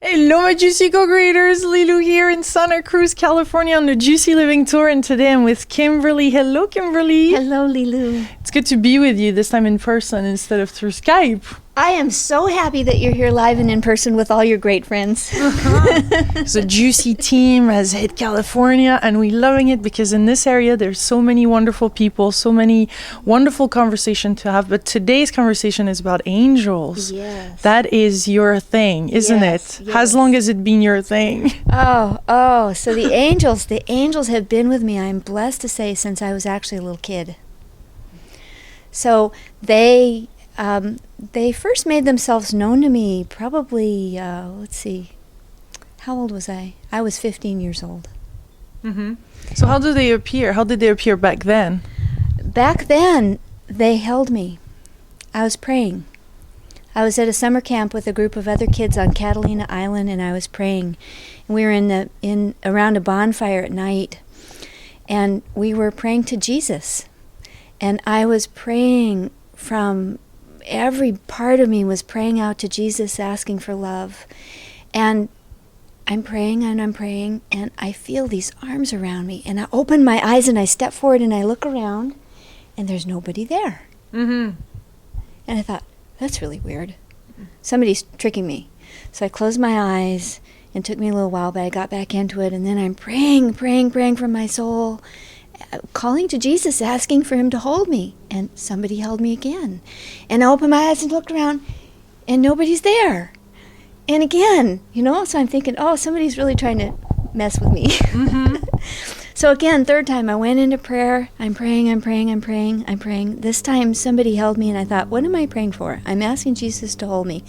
Hello, my Juicy Co-Creators. Lilu here in Santa Cruz, California on the Juicy Living Tour. And today I'm with Kimberly. Hello, Kimberly. Hello, Lilu. It's good to be with you this time in person instead of through Skype. I am so happy that you're here live and in person with all your great friends. The Juicy team has hit California and we're loving it because in this area there's so many wonderful people, so many wonderful conversations to have. But today's conversation is about angels. Yes. That is your thing, isn't Yes, it? yes. As long as it been your thing. So the angels have been with me, I'm blessed to say, since I was actually a little kid. So they first made themselves known to me probably, let's see, how old was I? I was 15 years old. Mm-hmm. So how do they appear? How did they appear back then? Back then, they held me. I was praying. I was at a summer camp with a group of other kids on Catalina Island, and I was praying. And we were around a bonfire at night, and we were praying to Jesus. And I was praying from every part of me was praying out to Jesus, asking for love. And I'm praying, and I feel these arms around me. And I open my eyes, and I step forward, and I look around, and there's nobody there. Mm-hmm. And I thought, that's really weird. Somebody's tricking me. So I closed my eyes. It took me a little while, but I got back into it. And then I'm praying from my soul, calling to Jesus, asking for him to hold me. And somebody held me again. And I opened my eyes and looked around, and nobody's there. And again, so I'm thinking, somebody's really trying to mess with me. Mm-hmm. So again, third time, I went into prayer. I'm praying. This time, somebody held me, and I thought, what am I praying for? I'm asking Jesus to hold me.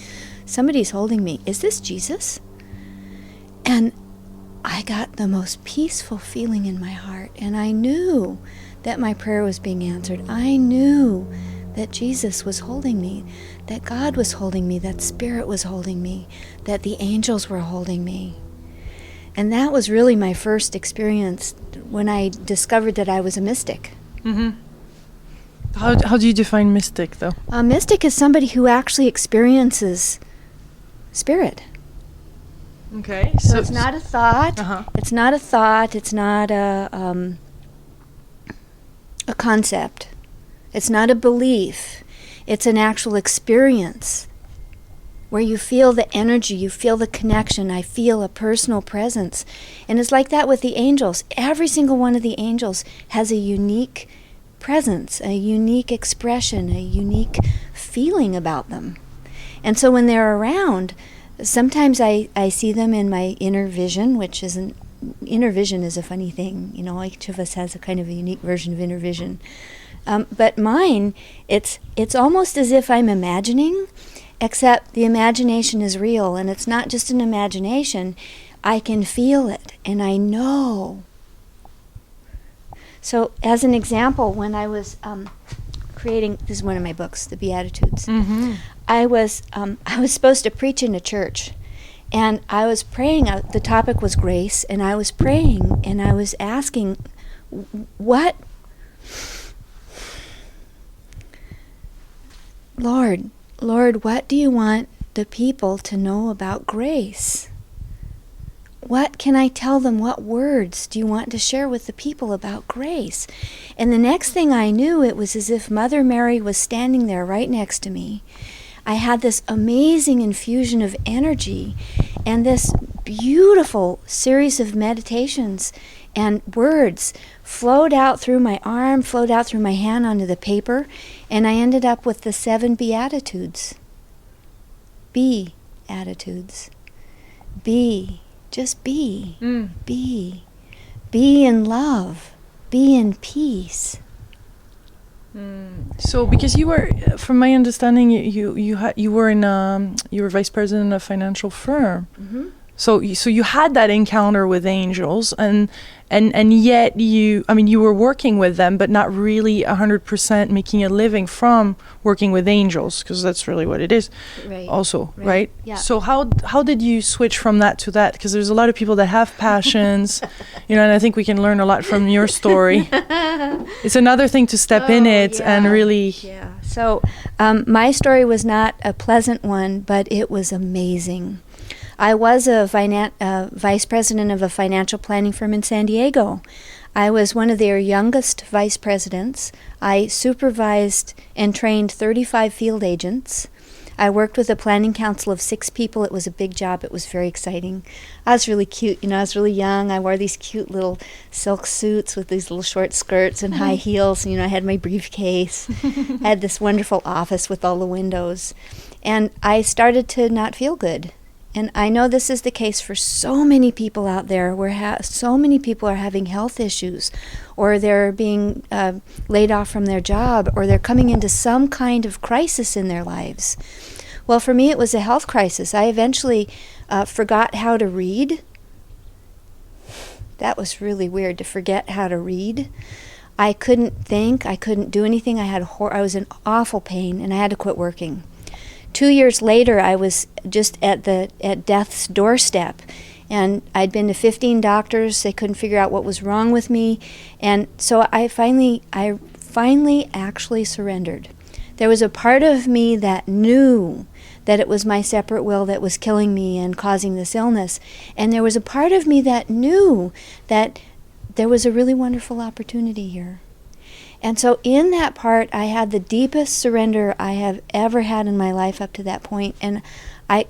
Somebody's holding me. Is this Jesus? And I got the most peaceful feeling in my heart, and I knew that my prayer was being answered. I knew that Jesus was holding me, that God was holding me, that Spirit was holding me, that the angels were holding me. And that was really my first experience when I discovered that I was a mystic. Mm-hmm. How do you define mystic, though? A mystic is somebody who actually experiences spirit. Okay. So it's not a thought. Uh-huh. It's not a thought. It's not a concept. It's not a belief. It's an actual experience where you feel the energy, you feel the connection. I feel a personal presence. And it's like that with the angels. Every single one of the angels has a unique presence, a unique expression, a unique feeling about them. And so when they're around, sometimes I see them in my inner vision, inner vision is a funny thing. Each of us has a kind of a unique version of inner vision. But mine, it's almost as if I'm imagining, except the imagination is real, and it's not just an imagination. I can feel it, and I know. So as an example, when I was creating, this is one of my books, The Beatitudes, Mm-hmm. I was supposed to preach in a church, and I was praying. The topic was grace, and I was praying, and I was asking, Lord, what do you want the people to know about grace? What can I tell them? What words do you want to share with the people about grace? And the next thing I knew, it was as if Mother Mary was standing there right next to me. I had this amazing infusion of energy, and this beautiful series of meditations and words flowed out through my arm, flowed out through my hand onto the paper, and I ended up with the 7 Beatitudes. Beatitudes. Be. Just be. Be. Be in love. Be in peace. So, because you were, from my understanding, you were vice president of a financial firm. Mm-hmm. So you had that encounter with angels, and yet you were working with them, but not really 100% making a living from working with angels, because that's really what it is. Right. Also, right? Yeah. So how did you switch from that to that? Because there's a lot of people that have passions, and I think we can learn a lot from your story. It's another thing to step in it and really. Yeah. So my story was not a pleasant one, but it was amazing. I was a vice president of a financial planning firm in San Diego. I was one of their youngest vice presidents. I supervised and trained 35 field agents. I worked with a planning council of 6 people. It was a big job. It was very exciting. I was really cute. I was really young. I wore these cute little silk suits with these little short skirts and high heels. I had my briefcase. I had this wonderful office with all the windows. And I started to not feel good. And I know this is the case for so many people out there where so many people are having health issues, or they're being laid off from their job, or they're coming into some kind of crisis in their lives. Well, for me, it was a health crisis. I eventually forgot how to read. That was really weird, to forget how to read. I couldn't think. I couldn't do anything. I was in awful pain, and I had to quit working. 2 years later, I was just at death's doorstep, and I'd been to 15 doctors. They couldn't figure out what was wrong with me, and so I finally actually surrendered. There was a part of me that knew that it was my separate will that was killing me and causing this illness, and there was a part of me that knew that there was a really wonderful opportunity here. And so in that part, I had the deepest surrender I have ever had in my life up to that point. And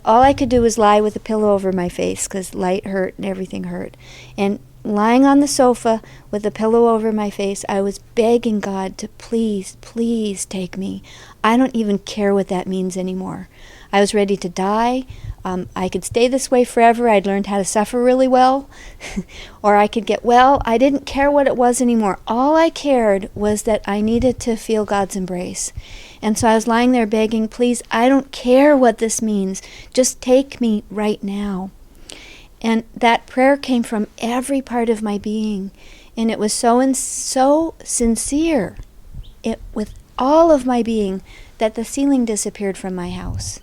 all I could do was lie with a pillow over my face, because light hurt and everything hurt. And lying on the sofa with a pillow over my face, I was begging God to please, please take me. I don't even care what that means anymore. I was ready to die. I could stay this way forever. I'd learned how to suffer really well. Or I could get well. I didn't care what it was anymore. All I cared was that I needed to feel God's embrace. And so I was lying there begging, please, I don't care what this means. Just take me right now. And that prayer came from every part of my being. And it was so sincere, with all of my being, that the ceiling disappeared from my house.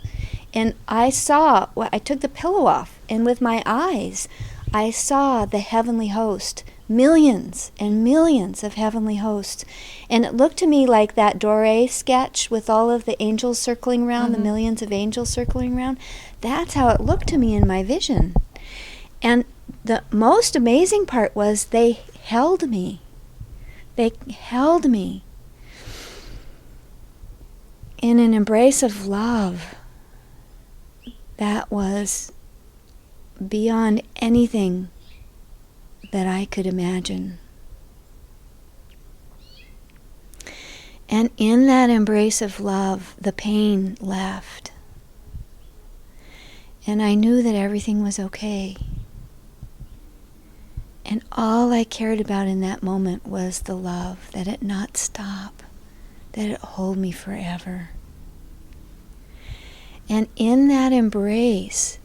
And I took the pillow off, and with my eyes, I saw the heavenly host, millions and millions of heavenly hosts. And it looked to me like that Doré sketch with all of the angels circling around, the millions of angels circling around. That's how it looked to me in my vision. And the most amazing part was they held me. They held me in an embrace of love that was beyond anything that I could imagine. And in that embrace of love, the pain left. And I knew that everything was okay. And all I cared about in that moment was the love, that it not stop, that it hold me forever. And in that embrace,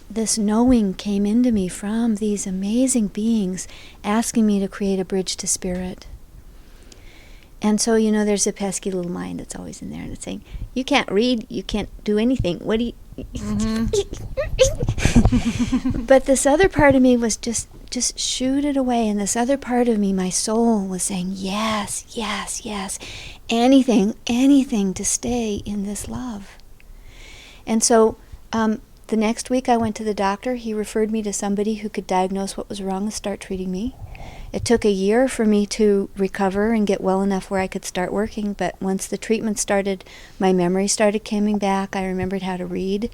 this knowing came into me from these amazing beings asking me to create a bridge to spirit. And so, there's a pesky little mind that's always in there, and it's saying, you can't read, you can't do anything. What do you... But this other part of me was just shoot it away. And this other part of me, my soul, was saying, yes, yes, yes. Anything to stay in this love. And so the next week I went to the doctor. He referred me to somebody who could diagnose what was wrong and start treating me. It took a year for me to recover and get well enough where I could start working, but once the treatment started, my memory started coming back. I remembered how to read.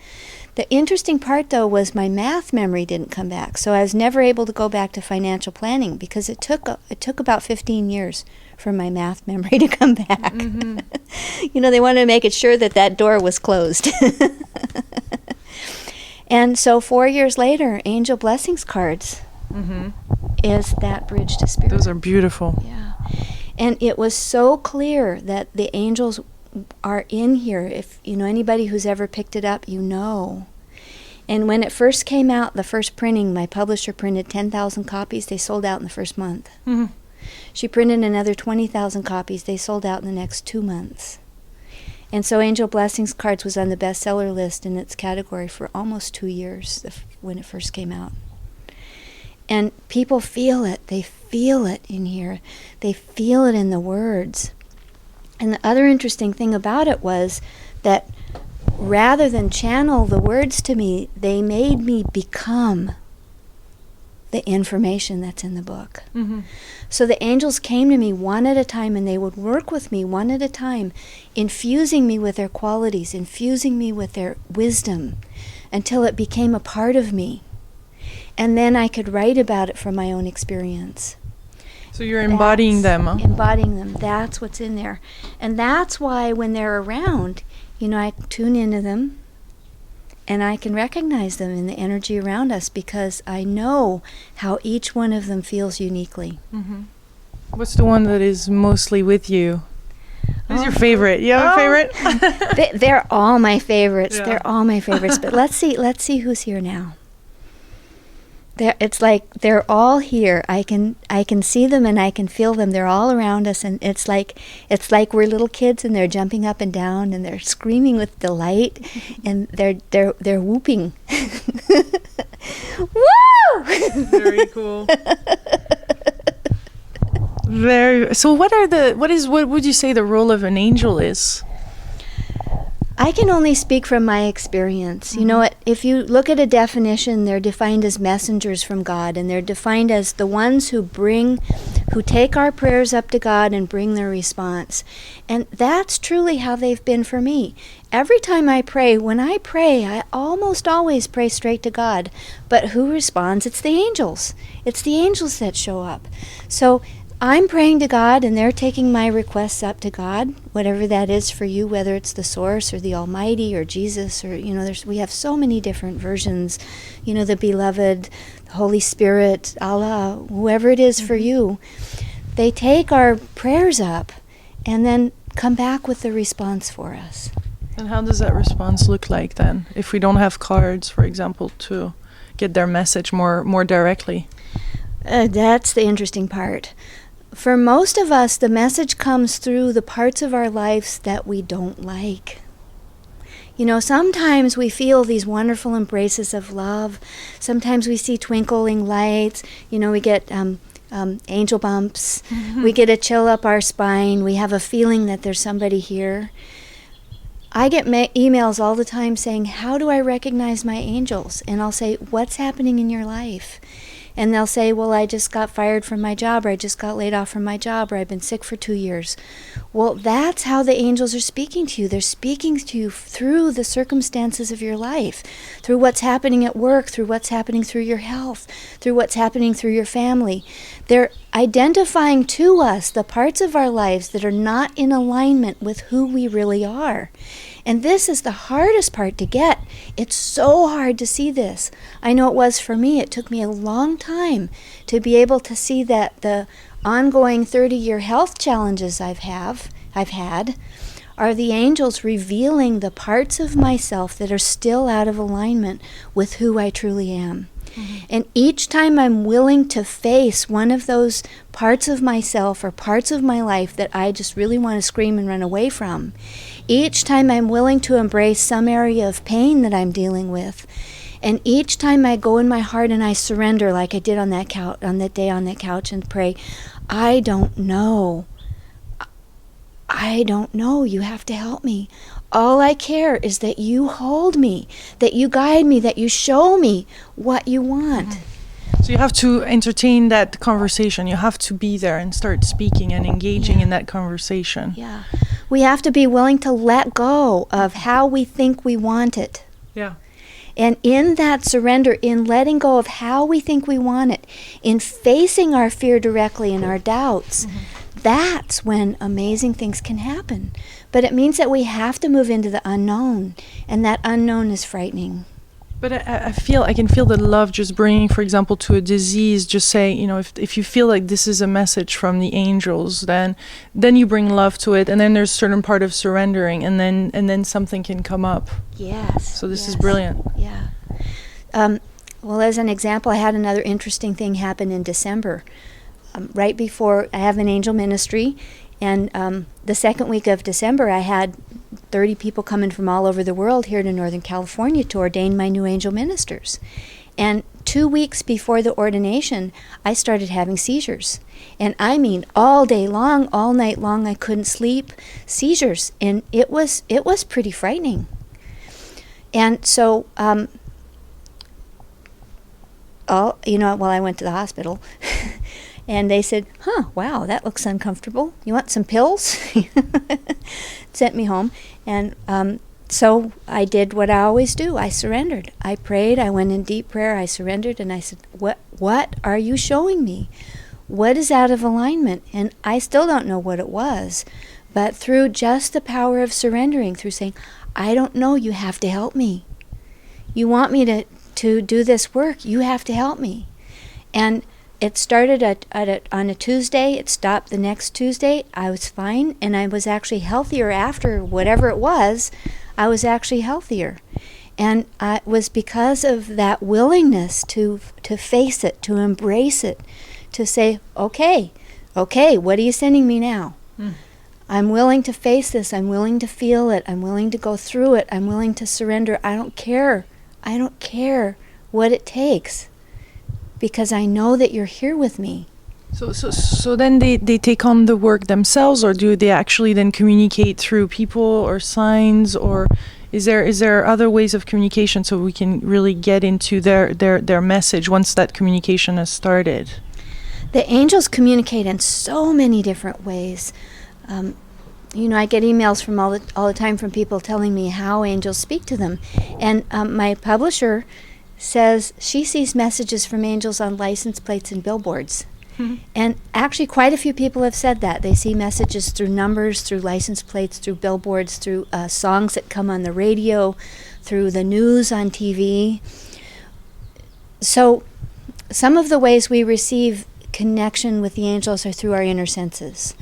The interesting part, though, was my math memory didn't come back, so I was never able to go back to financial planning because it took about 15 years for my math memory to come back. They wanted to make it sure that door was closed. And so 4 years later, Angel Blessings cards is that bridge to spirit. Those are beautiful. Yeah. And it was so clear that the angels are in here. If anybody who's ever picked it up, And when it first came out, the first printing, my publisher printed 10,000 copies. They sold out in the first month. She printed another 20,000 copies. They sold out in the next 2 months. And so Angel Blessings Cards was on the bestseller list in its category for almost 2 years when it first came out. And people feel it. They feel it in here. They feel it in the words. And the other interesting thing about it was that rather than channel the words to me, they made me become the information that's in the book. Mm-hmm. So the angels came to me one at a time, and they would work with me one at a time, infusing me with their qualities, infusing me with their wisdom, until it became a part of me. And then I could write about it from my own experience. So you're embodying them, huh? Embodying them. That's what's in there. And that's why when they're around, I tune into them, and I can recognize them in the energy around us, because I know how each one of them feels uniquely. Mm-hmm. What's the one that is mostly with you? Who's your favorite? You have a favorite? They're all my favorites. Yeah. They're all my favorites. But let's see who's here now. It's like they're all here. I can see them and I can feel them. They're all around us, and it's like we're little kids, and they're jumping up and down, and they're screaming with delight, and they're whooping. Woo! Very cool. So what would you say the role of an angel is? I can only speak from my experience. Mm-hmm. If you look at a definition, they're defined as messengers from God, and they're defined as the ones who take our prayers up to God and bring their response. And that's truly how they've been for me. Every time when I pray, I almost always pray straight to God. But who responds? It's the angels. It's the angels that show up. So I'm praying to God, and they're taking my requests up to God, whatever that is for you, whether it's the Source or the Almighty or Jesus, or, we have so many different versions, the Beloved, the Holy Spirit, Allah, whoever it is for you. They take our prayers up and then come back with the response for us. And how does that response look like then, if we don't have cards, for example, to get their message more directly? That's the interesting part. For most of us, the message comes through the parts of our lives that we don't like. Sometimes we feel these wonderful embraces of love. Sometimes we see twinkling lights. We get angel bumps. Mm-hmm. We get a chill up our spine. We have a feeling that there's somebody here. I get emails all the time saying, how do I recognize my angels? And I'll say, what's happening in your life? And they'll say, well, I just got fired from my job, or I just got laid off from my job, or I've been sick for 2 years. Well, that's how the angels are speaking to you. They're speaking to you through the circumstances of your life, through what's happening at work, through what's happening through your health, through what's happening through your family. They're identifying to us the parts of our lives that are not in alignment with who we really are. And this is the hardest part to get. It's so hard to see this. I know it was for me. It took me a long time to be able to see that the ongoing 30-year health challenges I've had are the angels revealing the parts of myself that are still out of alignment with who I truly am. Mm-hmm. And each time I'm willing to face one of those parts of myself or parts of my life that I just really want to scream and run away from, each time I'm willing to embrace some area of pain that I'm dealing with, and each time I go in my heart and I surrender, like I did on that day on that couch, and pray, I don't know. You have to help me. All I care is that you hold me, that you guide me, that you show me what you want. So you have to entertain that conversation. You have to be there and start speaking and engaging in that conversation. Yeah. We have to be willing to let go of how we think we want it. Yeah. And in that surrender, in letting go of how we think we want it, in facing our fear directly and our doubts, that's when amazing things can happen. But it means that we have to move into the unknown, and that unknown is frightening. But I can feel the love just bringing, for example, to a disease, just say, if you feel like this is a message from the angels, then you bring love to it, and then there's a certain part of surrendering, and then something can come up. Yes. So this is brilliant. Yeah. Well, as an example, I had another interesting thing happen in December. Right before I have an angel ministry, and the second week of December, I had 30 people coming from all over the world here to Northern California to ordain my new angel ministers. And 2 weeks before the ordination, I started having seizures. And I mean, all day long, all night long, I couldn't sleep, seizures. And it was pretty frightening. And so, I went to the hospital, and they said, wow, that looks uncomfortable. You want some pills? Sent me home. And so I did what I always do. I surrendered. I prayed. I went in deep prayer. I surrendered, and I said, what are you showing me? What is out of alignment? And I still don't know what it was. But through just the power of surrendering, through saying, I don't know, you have to help me. You want me to do this work, you have to help me. And it started on a Tuesday, it stopped the next Tuesday, I was fine, and I was actually healthier after whatever it was, I was actually healthier. And it was because of that willingness to face it, to embrace it, to say, okay, what are you sending me now? I'm willing to face this. I'm willing to feel it. I'm willing to go through it. I'm willing to surrender. I don't care what it takes, because I know that you're here with me. So then they take on the work themselves, or do they actually then communicate through people or signs, or is there other ways of communication so we can really get into their message once that communication has started? The angels communicate in so many different ways. I get emails from all the time from people telling me how angels speak to them. And my publisher says she sees messages from angels on license plates and billboards. Mm-hmm. And actually quite a few people have said that. They see messages through numbers, through license plates, through billboards, through songs that come on the radio, through the news on TV. So some of the ways we receive connection with the angels are through our inner senses.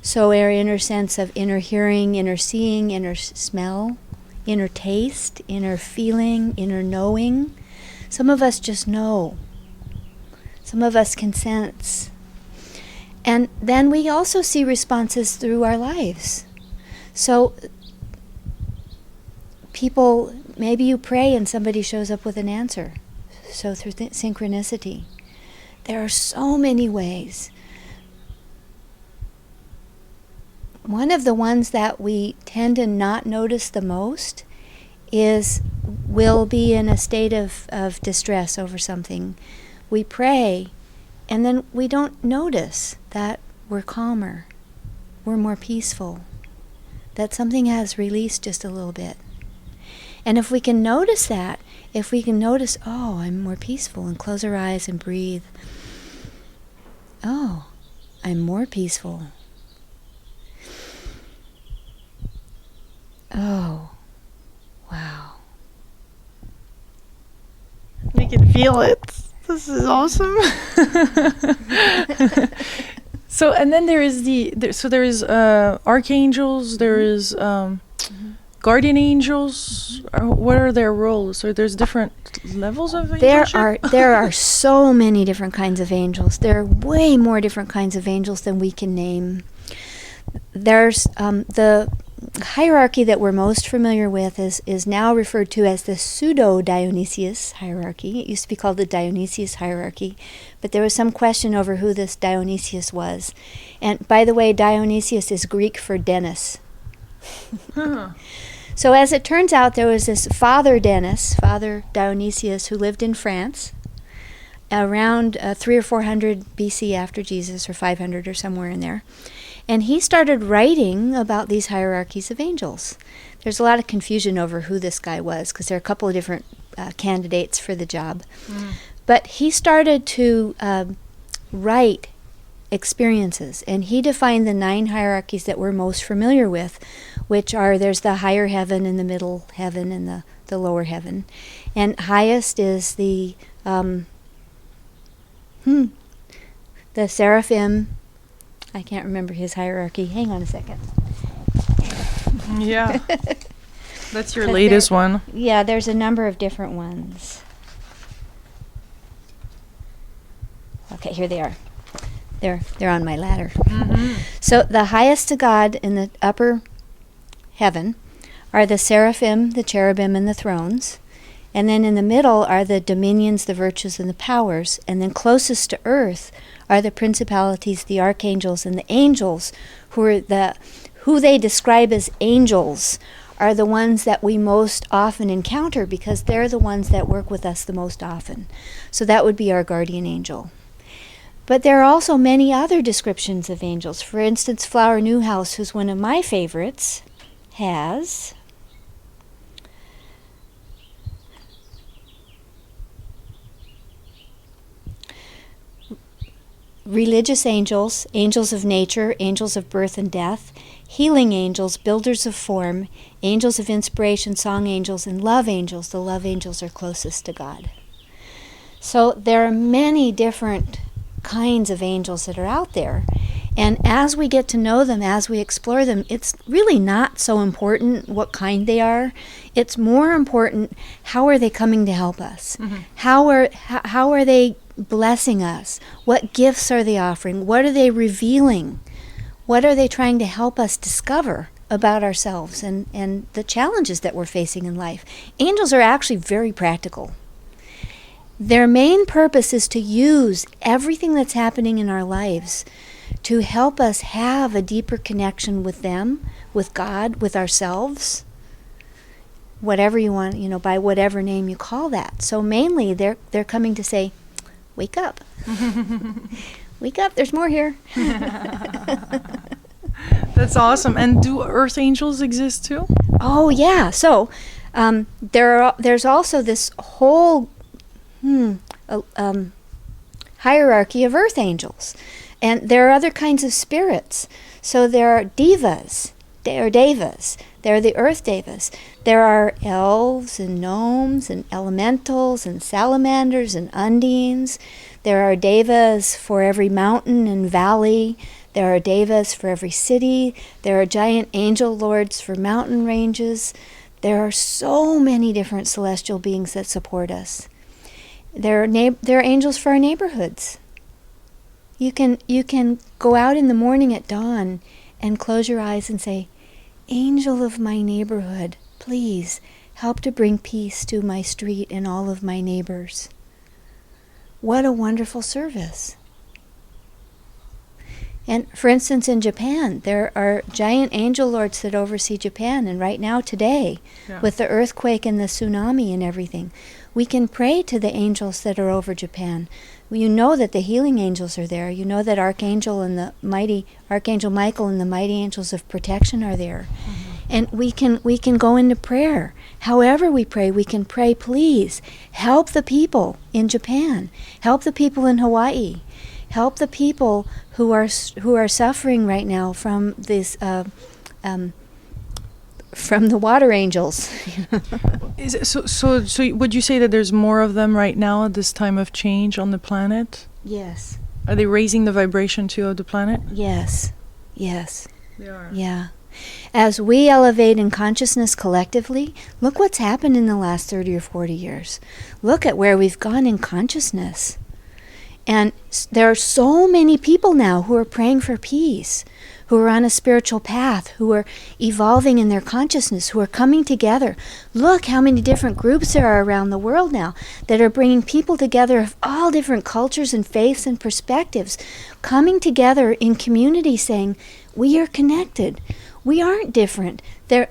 So our inner sense of inner hearing, inner seeing, inner smell, inner taste, inner feeling, inner knowing. Some of us just know. Some of us can sense. And then we also see responses through our lives. So people, maybe you pray and somebody shows up with an answer. So through synchronicity. There are so many ways. One of the ones that we tend to not notice the most is we'll be in a state of distress over something. We pray, and then we don't notice that we're calmer, we're more peaceful, that something has released just a little bit. And if we can notice that, oh, I'm more peaceful, and close our eyes and breathe. Oh, I'm more peaceful. Oh, wow. We can feel it. This is awesome. So, and then there is archangels, there is guardian angels. What are their roles? So there's different levels of angelship? There are so many different kinds of angels. There are way more different kinds of angels than we can name. There's the hierarchy that we're most familiar with is now referred to as the pseudo-Dionysius hierarchy. It used to be called the Dionysius hierarchy, but there was some question over who this Dionysius was. And by the way, Dionysius is Greek for Dennis. Huh. So as it turns out, there was this Father Dionysius, who lived in France around 300 or 400 BC after Jesus, or 500 or somewhere in there. And he started writing about these hierarchies of angels. There's a lot of confusion over who this guy was, because there are a couple of different candidates for the job. But he started to write experiences, and he defined the 9 hierarchies that we're most familiar with, which are, there's the higher heaven and the middle heaven and the lower heaven. And highest is the seraphim. I can't remember his hierarchy. Hang on a second. Yeah. That's your latest one. Yeah, there's a number of different ones. Okay, here they are. They're on my ladder. Mm-hmm. So the highest to God in the upper heaven are the seraphim, the cherubim, and the thrones. And then in the middle are the dominions, the virtues, and the powers. And then closest to earth are the principalities, the archangels, and the angels, who they describe as angels are the ones that we most often encounter because they're the ones that work with us the most often. So that would be our guardian angel. But there are also many other descriptions of angels. For instance, Flower Newhouse, who's one of my favorites, has religious angels, angels of nature, angels of birth and death, healing angels, builders of form, angels of inspiration, song angels, and love angels. The love angels are closest to God. So there are many different kinds of angels that are out there. And as we get to know them, as we explore them, it's really not so important what kind they are. It's more important, how are they coming to help us? Mm-hmm. How are they blessing us? What gifts are they offering? What are they revealing? What are they trying to help us discover about ourselves and the challenges that we're facing in life? Angels are actually very practical. Their main purpose is to use everything that's happening in our lives to help us have a deeper connection with them, with God, with ourselves, whatever you want, by whatever name you call that. So mainly they're coming to say, wake up. Wake up, there's more here. That's awesome. And do earth angels exist too? Oh, yeah. So there's also this whole hierarchy of earth angels. And there are other kinds of spirits. So there are devas. They're the earth devas. There are elves and gnomes and elementals and salamanders and undines. There are devas for every mountain and valley. There are devas for every city. There are giant angel lords for mountain ranges. There are so many different celestial beings that support us. There are angels for our neighborhoods. You can go out in the morning at dawn and close your eyes and say, Angel of my neighborhood, please help to bring peace to my street and all of my neighbors. What a wonderful service. And for instance, in Japan, there are giant angel lords that oversee Japan. And right now, today, with the earthquake and the tsunami and everything, we can pray to the angels that are over Japan. You know that the healing angels are there. You know that Archangel Michael and the mighty angels of protection are there. Mm-hmm. And we can go into prayer. However we can pray, please, help the people in Japan. Help the people in Hawaii. Help the people who are suffering right now from this from the water angels. Is it, so would you say that there's more of them right now at this time of change on the planet? Yes. Are they raising the vibration too of the planet? Yes. They are. Yeah. As we elevate in consciousness collectively, look what's happened in the last 30 or 40 years. Look at where we've gone in consciousness. And there are so many people now who are praying for peace, who are on a spiritual path, who are evolving in their consciousness, who are coming together. Look how many different groups there are around the world now that are bringing people together of all different cultures and faiths and perspectives, coming together in community saying, we are connected. We aren't different.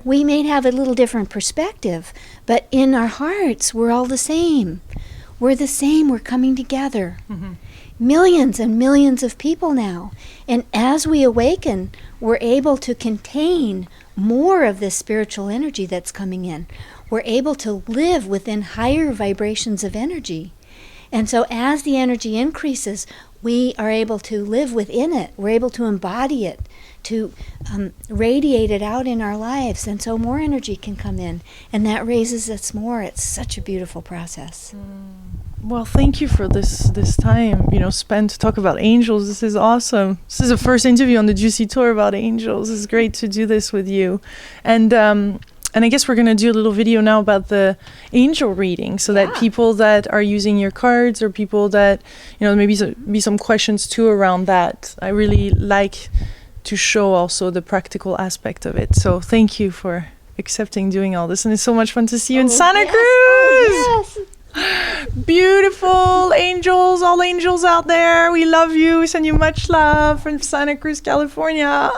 We may have a little different perspective, but in our hearts, we're all the same. We're the same. We're coming together. Mm-hmm. Millions and millions of people now. And as we awaken, we're able to contain more of this spiritual energy that's coming in. We're able to live within higher vibrations of energy. And so as the energy increases, we are able to live within it. We're able to embody it, to radiate it out in our lives. And so more energy can come in. And that raises us more. It's such a beautiful process. Well, thank you for this time, spent to talk about angels. This is awesome. This is the first interview on the Juicy Tour about angels. It's great to do this with you. And I guess we're going to do a little video now about the angel reading so that people that are using your cards or people that, maybe be some questions too around that. I really like to show also the practical aspect of it. So thank you for accepting doing all this. And it's so much fun to see you in Santa Cruz. Oh, yes. Beautiful angels, all angels out there. We love you. We send you much love from Santa Cruz, California.